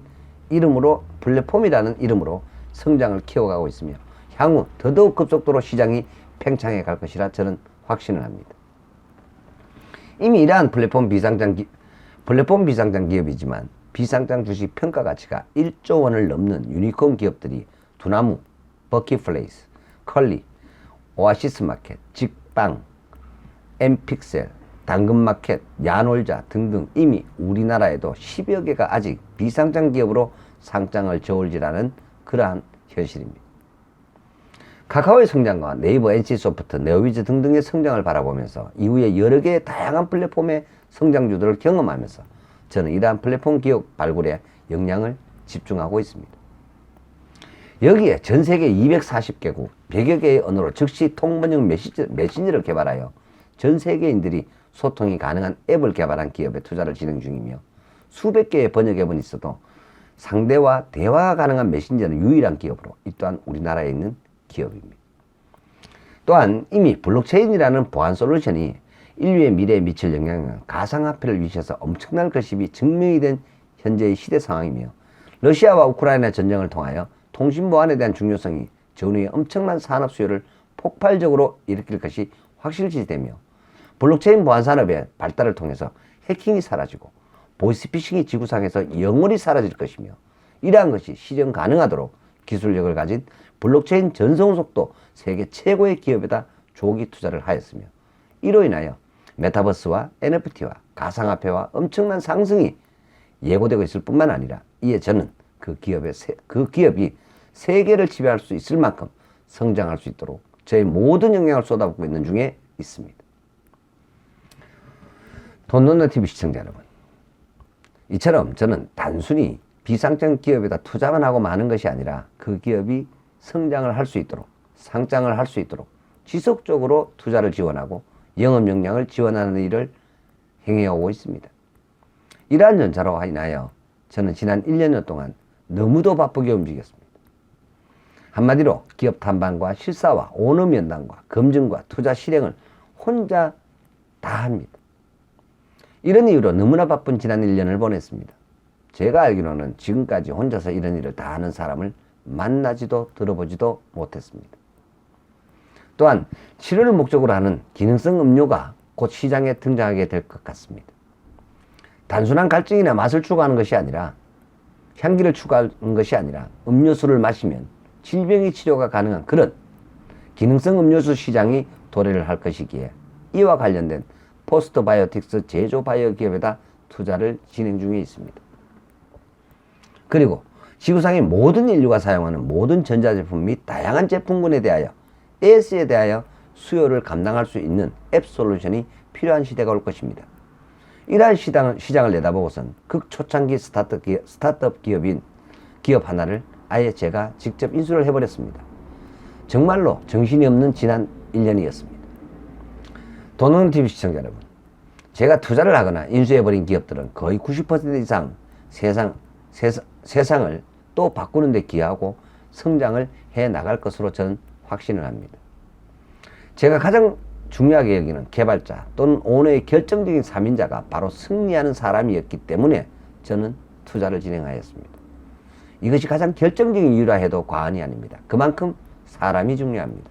Speaker 1: 이름으로 성장을 키워가고 있으며, 향후 더더욱 급속도로 시장이 팽창해 갈 것이라 저는 확신을 합니다. 이미 이러한 플랫폼 비상장 기업이지만 비상장 주식 평가 가치가 1조 원을 넘는 유니콘 기업들이 두나무, 버킷플레이스, 컬리, 오아시스마켓, 직방, 엠픽셀, 당근마켓, 야놀자 등등 이미 우리나라에도 10여 개가 아직 비상장 기업으로 상장을 저울질하는 그러한 현실입니다. 카카오의 성장과 네이버, NC소프트, 네오위즈 등등의 성장을 바라보면서 이후에 여러 개의 다양한 플랫폼의 성장주들을 경험하면서 저는 이러한 플랫폼 기업 발굴에 역량을 집중하고 있습니다. 여기에 전 세계 240개국 100여 개의 언어로 즉시 통번역 메신저를 개발하여 전 세계인들이 소통이 가능한 앱을 개발한 기업에 투자를 진행 중이며, 수백 개의 번역 앱은 있어도 상대와 대화가 가능한 메신저는 유일한 기업으로 이 또한 우리나라에 있는 기업입니다. 또한 이미 블록체인이라는 보안 솔루션이 인류의 미래에 미칠 영향은 가상화폐를 위시해서 엄청날 것임이 증명이 된 현재의 시대 상황이며, 러시아와 우크라이나 전쟁을 통하여 통신 보안에 대한 중요성이 전후에 엄청난 산업 수요를 폭발적으로 일으킬 것이 확실시되며, 블록체인 보안 산업의 발달을 통해서 해킹이 사라지고 보이스피싱이 지구상에서 영원히 사라질 것이며, 이러한 것이 실현 가능하도록 기술력을 가진 블록체인 전송 속도 세계 최고의 기업에다 조기 투자를 하였으며, 이로 인하여 메타버스와 NFT와 가상화폐와 엄청난 상승이 예고되고 있을 뿐만 아니라, 이에 저는 그 기업이 세계를 지배할 수 있을 만큼 성장할 수 있도록 저의 모든 역량을 쏟아붓고 있는 중에 있습니다. 돈돈너TV 시청자 여러분, 이처럼 저는 단순히 비상장 기업에다 투자만 하고 마는 것이 아니라 그 기업이 성장을 할 수 있도록, 상장을 할 수 있도록 지속적으로 투자를 지원하고 영업 역량을 지원하는 일을 행해오고 있습니다. 이러한 전차로 인하여 저는 지난 1년여 동안 너무도 바쁘게 움직였습니다. 한마디로 기업 탐방과 실사와 오너 면담과 검증과 투자 실행을 혼자 다 합니다. 이런 이유로 너무나 바쁜 지난 1년을 보냈습니다. 제가 알기로는 지금까지 혼자서 이런 일을 다 하는 사람을 만나지도 들어보지도 못했습니다. 또한 치료를 목적으로 하는 기능성 음료가 곧 시장에 등장하게 될 것 같습니다. 단순한 갈증이나 맛을 추구하는 것이 아니라, 향기를 추구하는 것이 아니라 음료수를 마시면 질병의 치료가 가능한 그런 기능성 음료수 시장이 도래를 할 것이기에, 이와 관련된 포스트 바이오틱스 제조 바이오 기업에다 투자를 진행 중에 있습니다. 그리고 지구상의 모든 인류가 사용하는 모든 전자제품 및 다양한 제품군에 대하여 AS에 대하여 수요를 감당할 수 있는 앱 솔루션이 필요한 시대가 올 것입니다. 이러한 시장을 내다보고선 극초창기 스타트업 기업 하나를 아예 제가 직접 인수를 해버렸습니다. 정말로 정신이 없는 지난 1년이었습니다. 돈돈TV 시청자 여러분, 제가 투자를 하거나 인수해버린 기업들은 거의 90% 이상 세상을 또 바꾸는 데 기여하고 성장을 해 나갈 것으로 저는 확신을 합니다. 제가 가장 중요하게 여기는 개발자 또는 오너의 결정적인 3인자가 바로 승리하는 사람이었기 때문에 저는 투자를 진행하였습니다. 이것이 가장 결정적인 이유라 해도 과언이 아닙니다. 그만큼 사람이 중요합니다.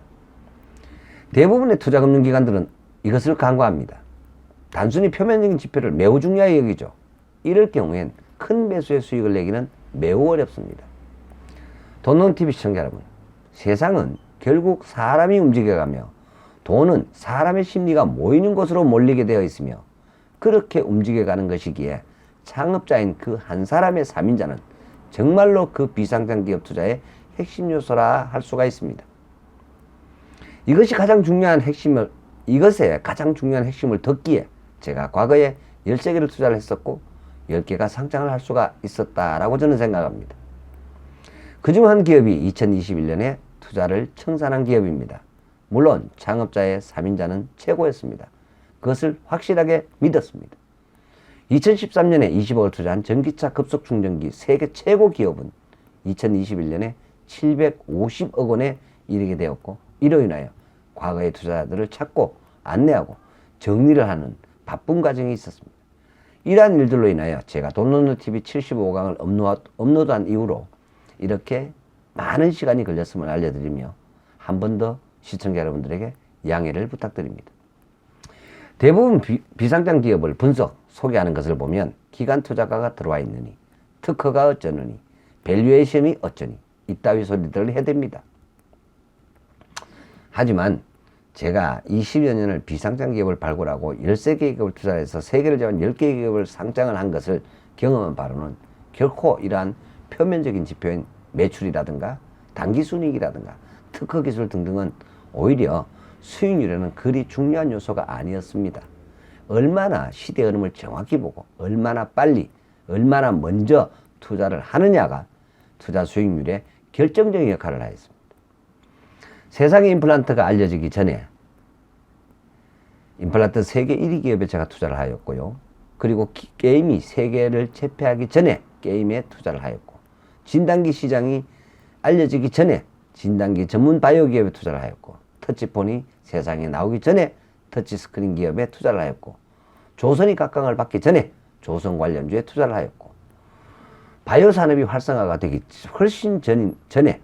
Speaker 1: 대부분의 투자금융기관들은 이것을 간과합니다. 단순히 표면적인 지표를 매우 중요하게 여기죠. 이럴 경우엔 큰 배수의 수익을 내기는 매우 어렵습니다. 돈론TV 시청자 여러분, 세상은 결국 사람이 움직여가며 돈은 사람의 심리가 모이는 곳으로 몰리게 되어 있으며 그렇게 움직여가는 것이기에 창업자인 그 한 사람의 3인자는 정말로 그 비상장 기업 투자의 핵심 요소라 할 수가 있습니다. 이것에 가장 중요한 핵심을 듣기에 제가 과거에 13개를 투자를 했었고 10개가 상장을 할 수가 있었다라고 저는 생각합니다. 그중 한 기업이 2021년에 투자를 청산한 기업입니다. 물론 창업자의 3인자는 최고였습니다. 그것을 확실하게 믿었습니다. 2013년에 20억을 투자한 전기차 급속 충전기 세계 최고 기업은 2021년에 750억 원에 이르게 되었고 이로 인하여 과거의 투자자들을 찾고 안내하고 정리를 하는 바쁜 과정이 있었습니다. 이러한 일들로 인하여 제가 돈론TV 75강을 업로드한 이후로 이렇게 많은 시간이 걸렸음을 알려드리며 한 번 더 시청자 여러분들에게 양해를 부탁드립니다. 대부분 비상장 기업을 분석, 소개하는 것을 보면 기관 투자가가 들어와 있느니, 특허가 어쩌느니, 밸류에이션이 어쩌니 이따위 소리들을 해댑니다. 하지만 제가 20여 년을 비상장 기업을 발굴하고 13개 기업을 투자해서 3개를 제외한 10개 기업을 상장을 한 것을 경험한 바로는 결코 이러한 표면적인 지표인 매출이라든가 단기순이익이라든가 특허기술 등등은 오히려 수익률에는 그리 중요한 요소가 아니었습니다. 얼마나 시대 흐름을 정확히 보고 얼마나 빨리 얼마나 먼저 투자를 하느냐가 투자 수익률에 결정적인 역할을 하였습니다. 세상의 임플란트가 알려지기 전에 임플란트 세계 1위 기업에 제가 투자를 하였고요. 그리고 게임이 세계를 제패하기 전에 게임에 투자를 하였고, 진단기 시장이 알려지기 전에 진단기 전문 바이오 기업에 투자를 하였고, 터치폰이 세상에 나오기 전에 터치스크린 기업에 투자를 하였고, 조선이 각광을 받기 전에 조선 관련주에 투자를 하였고, 바이오 산업이 활성화가 되기 훨씬 전에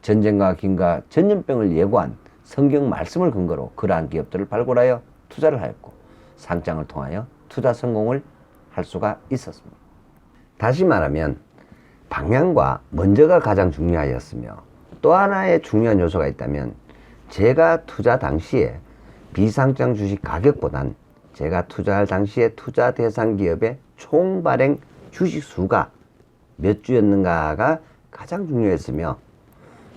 Speaker 1: 전쟁과 긴과 전염병을 예고한 성경 말씀을 근거로 그러한 기업들을 발굴하여 투자를 하였고, 상장을 통하여 투자 성공을 할 수가 있었습니다. 다시 말하면 방향과 먼저가 가장 중요하였으며, 또 하나의 중요한 요소가 있다면 제가 투자 당시에 비상장 주식 가격보단 제가 투자할 당시에 투자 대상 기업의 총 발행 주식 수가 몇 주였는가가 가장 중요했으며,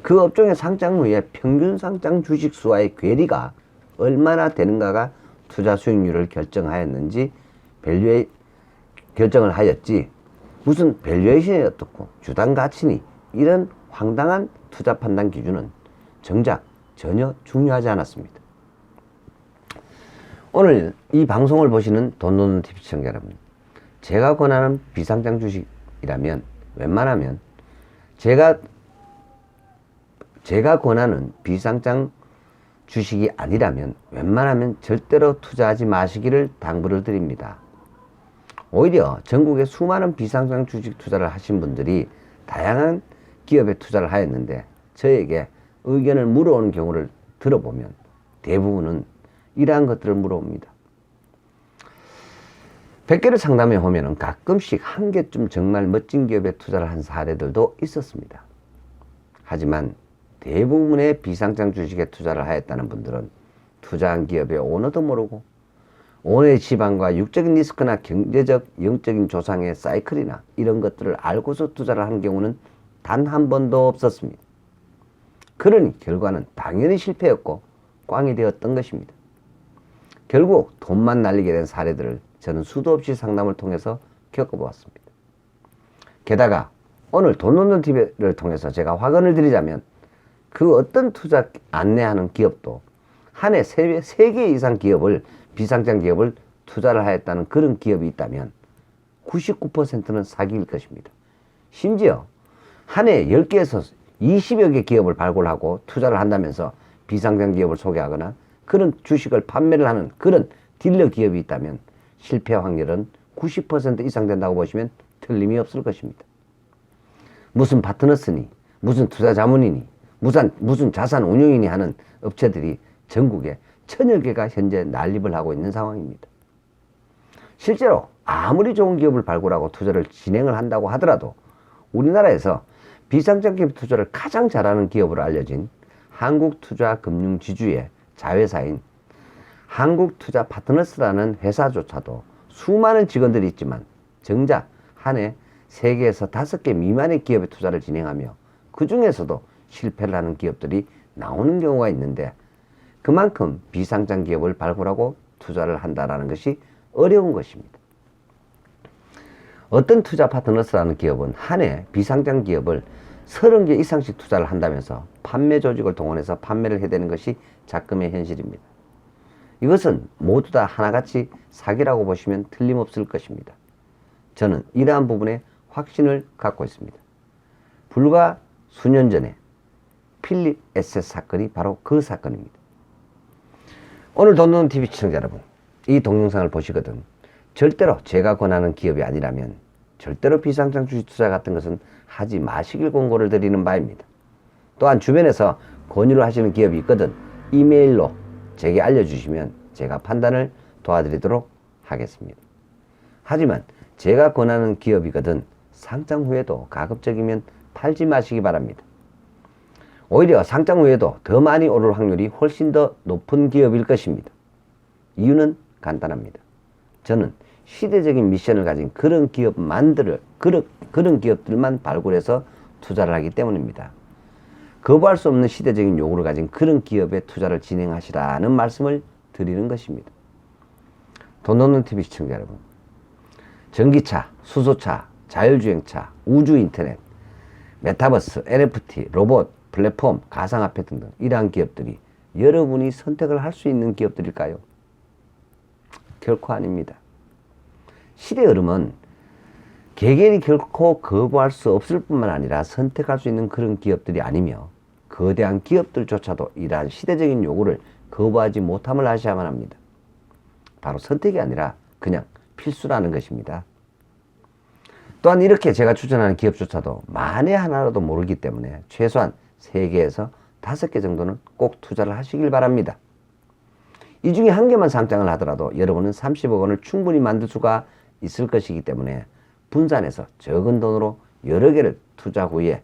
Speaker 1: 그 업종의 상장 후에 평균 상장 주식 수와의 괴리가 얼마나 되는가가 투자 수익률을 결정하였는지 결정을 하였지, 무슨 밸류에이션이 어떻고 주당 가치니 이런 황당한 투자 판단 기준은 정작 전혀 중요하지 않았습니다. 오늘 이 방송을 보시는 돈론TV 시청자 여러분, 제가 권하는 비상장 주식이라면 웬만하면 제가 권하는 비상장 주식이 아니라면 웬만하면 절대로 투자하지 마시기를 당부를 드립니다. 오히려 전국에 수많은 비상장 주식 투자를 하신 분들이 다양한 기업에 투자를 하였는데 저에게 의견을 물어오는 경우를 들어보면 대부분은 이러한 것들을 물어옵니다. 100개를 상담해 보면 가끔씩 한 개쯤 정말 멋진 기업에 투자를 한 사례들도 있었습니다. 하지만 대부분의 비상장 주식에 투자를 하였다는 분들은 투자한 기업의 오너도 모르고 오너의 지방과 육적인 리스크나 경제적, 영적인 조상의 사이클이나 이런 것들을 알고서 투자를 한 경우는 단 한 번도 없었습니다. 그러니 결과는 당연히 실패였고 꽝이 되었던 것입니다. 결국 돈만 날리게 된 사례들을 저는 수도 없이 상담을 통해서 겪어보았습니다. 게다가 오늘 돈론TV를 통해서 제가 확언을 드리자면 그 어떤 투자 안내하는 기업도 한 해 3개 이상 기업을 비상장 기업을 투자를 하였다는 그런 기업이 있다면 99%는 사기일 것입니다. 심지어 한 해에 10개에서 20여 개 기업을 발굴하고 투자를 한다면서 비상장 기업을 소개하거나 그런 주식을 판매를 하는 그런 딜러 기업이 있다면 실패 확률은 90% 이상 된다고 보시면 틀림이 없을 것입니다. 무슨 파트너스니 무슨 투자 자문이니 무슨 자산 운용이니 하는 업체들이 전국에 1000여 개가 현재 난립을 하고 있는 상황입니다. 실제로 아무리 좋은 기업을 발굴하고 투자를 진행을 한다고 하더라도 우리나라에서 비상장 기업 투자를 가장 잘하는 기업으로 알려진 한국투자금융지주의 자회사인 한국투자파트너스라는 회사조차도 수많은 직원들이 있지만 정작 한 해 3개에서 5개 미만의 기업에 투자를 진행하며 그 중에서도 실패를 하는 기업들이 나오는 경우가 있는데 그만큼 비상장 기업을 발굴하고 투자를 한다는 것이 어려운 것입니다. 어떤 투자 파트너스라는 기업은 한 해 비상장 기업을 30개 이상씩 투자를 한다면서 판매 조직을 동원해서 판매를 해대는 것이 작금의 현실입니다. 이것은 모두 다 하나같이 사기라고 보시면 틀림없을 것입니다. 저는 이러한 부분에 확신을 갖고 있습니다. 불과 수년 전에 필립 에셋 사건이 바로 그 사건입니다. 오늘 돈돈TV 시청자 여러분, 이 동영상을 보시거든 절대로 제가 권하는 기업이 아니라면 절대로 비상장 주식 투자 같은 것은 하지 마시길 권고를 드리는 바입니다. 또한 주변에서 권유를 하시는 기업이 있거든 이메일로 제게 알려주시면 제가 판단을 도와드리도록 하겠습니다. 하지만 제가 권하는 기업이거든 상장 후에도 가급적이면 팔지 마시기 바랍니다. 오히려 상장 후에도 더 많이 오를 확률이 훨씬 더 높은 기업일 것입니다. 이유는 간단합니다. 저는 시대적인 미션을 가진 그런 기업들만 발굴해서 투자를 하기 때문입니다. 거부할 수 없는 시대적인 요구를 가진 그런 기업에 투자를 진행하시라는 말씀을 드리는 것입니다. 돈돈TV 시청자 여러분, 전기차, 수소차, 자율주행차, 우주인터넷, 메타버스, NFT, 로봇, 플랫폼, 가상화폐 등등 이러한 기업들이 여러분이 선택을 할 수 있는 기업들일까요? 결코 아닙니다. 시대의 흐름은 개개인이 결코 거부할 수 없을 뿐만 아니라 선택할 수 있는 그런 기업들이 아니며 거대한 기업들조차도 이러한 시대적인 요구를 거부하지 못함을 아셔야만 합니다. 바로 선택이 아니라 그냥 필수라는 것입니다. 또한 이렇게 제가 추천하는 기업조차도 만에 하나라도 모르기 때문에 최소한 3개에서 5개 정도는 꼭 투자를 하시길 바랍니다. 이 중에 한 개만 상장을 하더라도 여러분은 30억 원을 충분히 만들 수가 있을 것이기 때문에 분산해서 적은 돈으로 여러 개를 투자 후에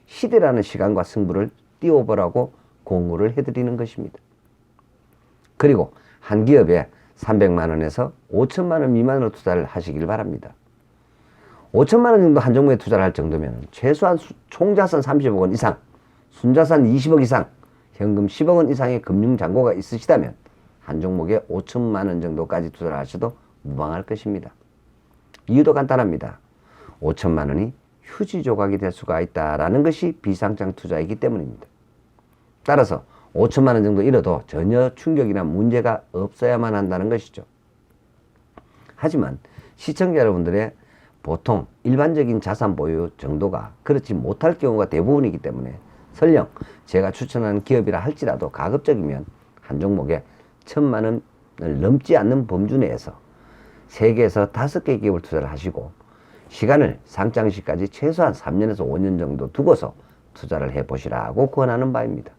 Speaker 1: 시대라는 시간과 승부를 띄워보라고 공유를 해드리는 것입니다. 그리고 한 기업에 300만 원에서 5천만 원 미만으로 투자를 하시길 바랍니다. 5천만 원 정도 한 종목에 투자를 할 정도면 최소한 총자산 30억 원 이상, 순자산 20억 이상, 현금 10억 원 이상의 금융잔고가 있으시다면 한 종목에 5천만 원 정도까지 투자를 하셔도 무방할 것입니다. 이유도 간단합니다. 5천만 원이 휴지 조각이 될 수가 있다는 것이 비상장 투자이기 때문입니다. 따라서 5천만 원 정도 잃어도 전혀 충격이나 문제가 없어야만 한다는 것이죠. 하지만 시청자 여러분들의 보통 일반적인 자산 보유 정도가 그렇지 못할 경우가 대부분이기 때문에 설령 제가 추천하는 기업이라 할지라도 가급적이면 한 종목에 1,000만 원을 넘지 않는 범주 내에서 3개에서 5개 기업을 투자를 하시고 시간을 상장 시까지 최소한 3년에서 5년 정도 두고서 투자를 해보시라고 권하는 바입니다.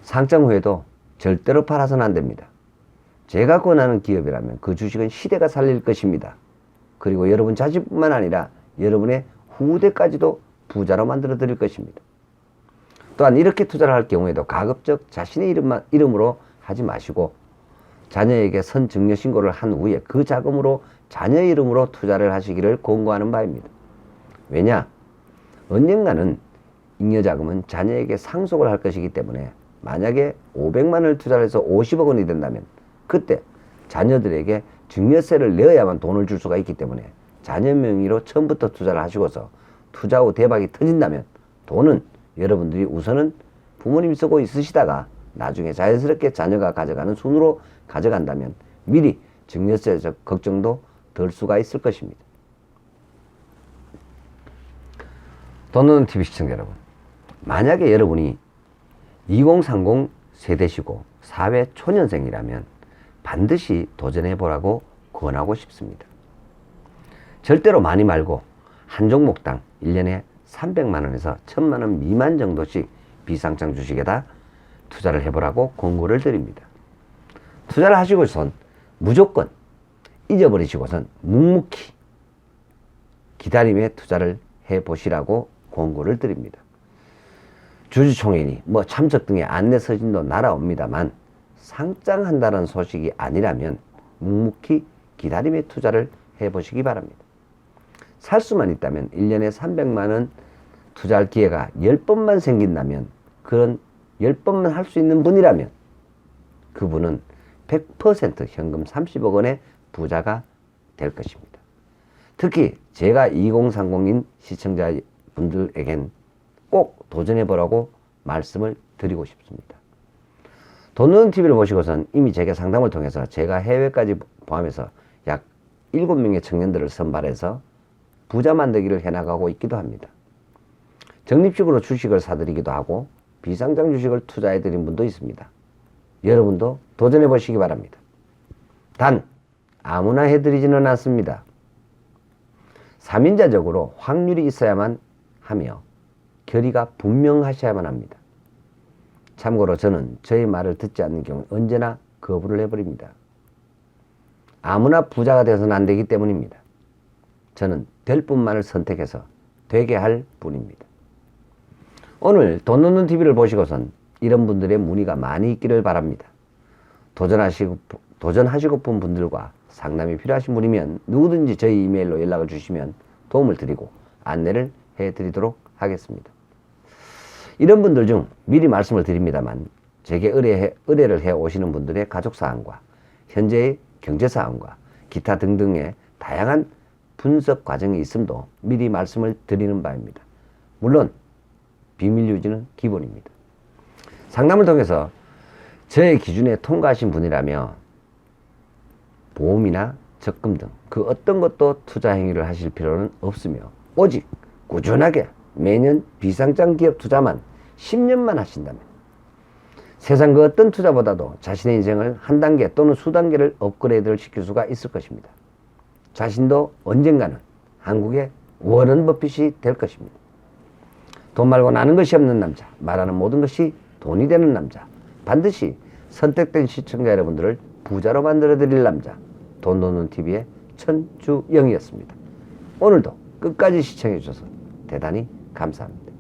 Speaker 1: 상장 후에도 절대로 팔아서는 안 됩니다. 제가 권하는 기업이라면 그 주식은 시대가 살릴 것입니다. 그리고 여러분 자신뿐만 아니라 여러분의 후대까지도 부자로 만들어 드릴 것입니다. 또한 이렇게 투자를 할 경우에도 가급적 자신의 이름으로 하지 마시고 자녀에게 선증여 신고를 한 후에 그 자금으로 자녀 이름으로 투자를 하시기를 권고하는 바입니다. 왜냐? 언젠가는 잉여자금은 자녀에게 상속을 할 것이기 때문에 만약에 500만 원을 투자를 해서 50억 원이 된다면 그때 자녀들에게 증여세를 내어야만 돈을 줄 수가 있기 때문에 자녀 명의로 처음부터 투자를 하시고서 투자 후 대박이 터진다면 돈은 여러분들이 우선은 부모님이 쓰고 있으시다가 나중에 자연스럽게 자녀가 가져가는 순으로 가져간다면 미리 증여세적 걱정도 덜 수가 있을 것입니다. 돈노는TV 시청자 여러분, 만약에 여러분이 2030 세대시고 사회 초년생이라면 반드시 도전해보라고 권하고 싶습니다. 절대로 많이 말고 한 종목당 1년에 300만원에서 1000만원 미만 정도씩 비상장 주식에다 투자를 해보라고 권고를 드립니다. 투자를 하시고선 무조건 잊어버리시고선 묵묵히 기다림에 투자를 해보시라고 권고를 드립니다. 주주총회니 참석 등의 안내 서신도 날아옵니다만 상장한다는 소식이 아니라면 묵묵히 기다림에 투자를 해보시기 바랍니다. 살 수만 있다면 1년에 300만원 투자할 기회가 10번만 생긴다면, 그런 10번만 할 수 있는 분이라면 그분은 100% 현금 30억 원의 부자가 될 것입니다. 특히 제가 2030인 시청자분들에겐 꼭 도전해보라고 말씀을 드리고 싶습니다. 돈노는TV를 보시고선 이미 제게 상담을 통해서 제가 해외까지 포함해서 약 7명의 청년들을 선발해서 부자 만들기를 해나가고 있기도 합니다. 적립식으로 주식을 사드리기도 하고 비상장 주식을 투자해드린 분도 있습니다. 여러분도 도전해보시기 바랍니다. 단 아무나 해드리지는 않습니다. 3인자적으로 확률이 있어야만 하며 결의가 분명하셔야만 합니다. 참고로 저는 저의 말을 듣지 않는 경우 언제나 거부를 해버립니다. 아무나 부자가 되어서는 안 되기 때문입니다. 저는 될 분만을 선택해서 되게 할 뿐입니다. 오늘 돈노는TV를 보시고선 이런 분들의 문의가 많이 있기를 바랍니다. 도전하시고픈 분들과 상담이 필요하신 분이면 누구든지 저희 이메일로 연락을 주시면 도움을 드리고 안내를 해드리도록 하겠습니다. 이런 분들 중 미리 말씀을 드립니다만 제게 의뢰를 해 오시는 분들의 가족사항과 현재의 경제사항과 기타 등등의 다양한 분석 과정이 있음도 미리 말씀을 드리는 바입니다. 물론 비밀 유지는 기본입니다. 상담을 통해서 저의 기준에 통과하신 분이라며 보험이나 적금 등 그 어떤 것도 투자 행위를 하실 필요는 없으며 오직 꾸준하게 매년 비상장 기업 투자만 10년만 하신다면 세상 그 어떤 투자보다도 자신의 인생을 한 단계 또는 수단계를 업그레이드를 시킬 수가 있을 것입니다. 자신도 언젠가는 한국의 워런 버핏이 될 것입니다. 돈 말고 나는 것이 없는 남자, 말하는 모든 것이 돈이 되는 남자, 반드시 선택된 시청자 여러분들을 부자로 만들어 드릴 남자, 돈노는TV의 천주영이었습니다. 오늘도 끝까지 시청해 주셔서 대단히 감사합니다.